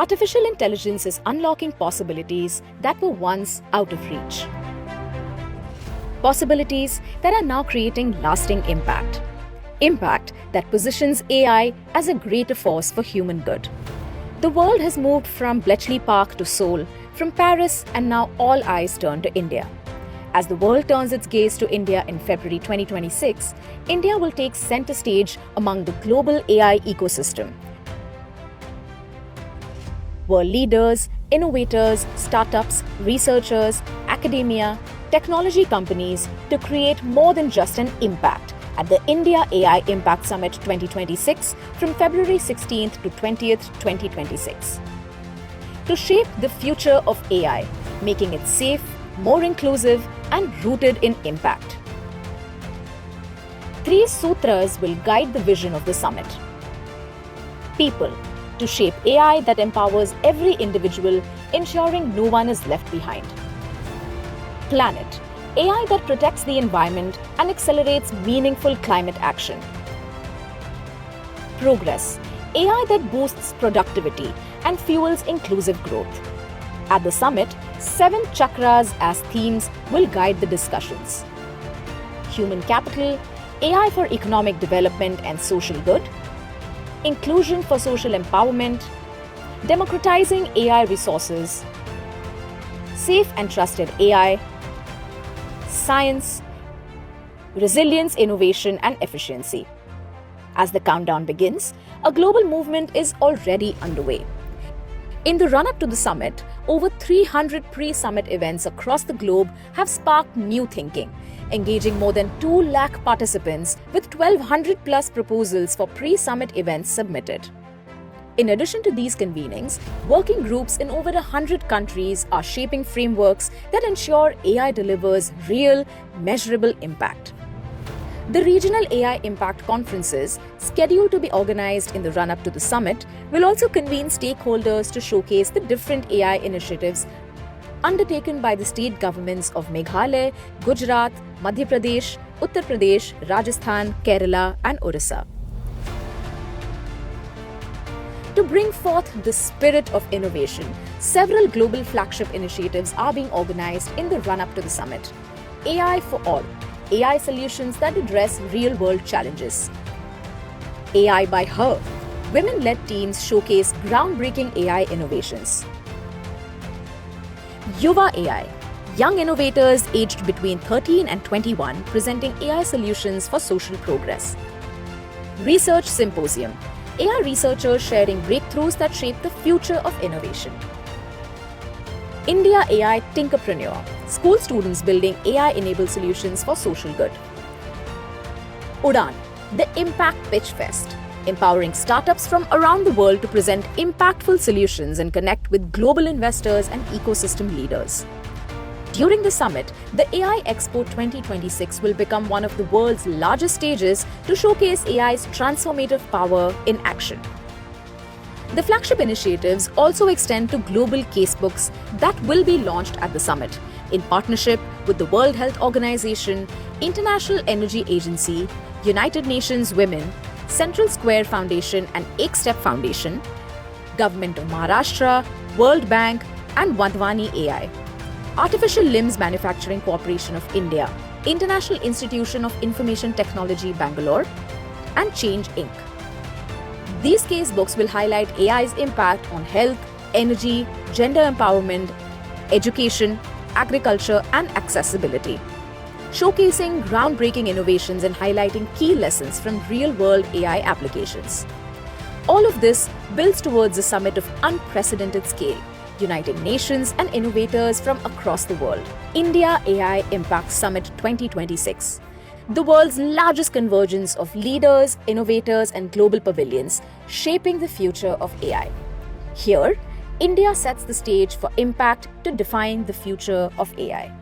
Artificial intelligence is unlocking possibilities that were once out of reach. Possibilities that are now creating lasting impact. Impact that positions AI as a greater force for human good. The world has moved from Bletchley Park to Seoul, from Paris, and now all eyes turn to India. As the world turns its gaze to India in February 2026, India will take center stage among the global AI ecosystem. World leaders, innovators, startups, researchers, academia, technology companies to create more than just an impact at the India AI Impact Summit 2026 from February 16th to 20th, 2026. To shape the future of AI, making it safe, more inclusive, and rooted in impact. 3 sutras will guide the vision of the summit. People, to shape AI that empowers every individual, ensuring no one is left behind. Planet, AI that protects the environment and accelerates meaningful climate action. Progress, AI that boosts productivity and fuels inclusive growth. At the summit, 7 chakras as themes will guide the discussions. Human capital, AI for economic development and social good. Inclusion for social empowerment. Democratizing AI resources. Safe and trusted AI. Science. Resilience, innovation, and efficiency. As the countdown begins, a global movement is already underway. In the run-up to the summit, over 300 pre-summit events across the globe have sparked new thinking, engaging more than 2 lakh participants with 1,200 plus proposals for pre-summit events submitted. In addition to these convenings, working groups in over 100 countries are shaping frameworks that ensure AI delivers real, measurable impact. The regional AI Impact Conferences, scheduled to be organized in the run-up to the summit, will also convene stakeholders to showcase the different AI initiatives undertaken by the state governments of Meghalaya, Gujarat, Madhya Pradesh, Uttar Pradesh, Rajasthan, Kerala, and Orissa. To bring forth the spirit of innovation, several global flagship initiatives are being organized in the run-up to the summit. AI for All, AI solutions that address real-world challenges. AI by Her, women-led teams showcase groundbreaking AI innovations. Yuva AI, young innovators aged between 13 and 21 presenting AI solutions for social progress. Research Symposium, AI researchers sharing breakthroughs that shape the future of innovation. India AI Tinkerpreneur, school students building AI-enabled solutions for social good. Udaan, the Impact Pitch Fest, empowering startups from around the world to present impactful solutions and connect with global investors and ecosystem leaders. During the summit, the AI Expo 2026 will become one of the world's largest stages to showcase AI's transformative power in action. The flagship initiatives also extend to global casebooks that will be launched at the summit in partnership with the World Health Organization, International Energy Agency, United Nations Women, Central Square Foundation and Ekstep Foundation, Government of Maharashtra, World Bank, and Wadhwani AI, Artificial Limbs Manufacturing Corporation of India, International Institution of Information Technology, Bangalore, and Change Inc. These casebooks will highlight AI's impact on health, energy, gender empowerment, education, agriculture, and accessibility, showcasing groundbreaking innovations and highlighting key lessons from real-world AI applications. All of this builds towards a summit of unprecedented scale, uniting nations and innovators from across the world. India AI Impact Summit 2026. The world's largest convergence of leaders, innovators, and global pavilions shaping the future of AI. Here, India sets the stage for impact to define the future of AI.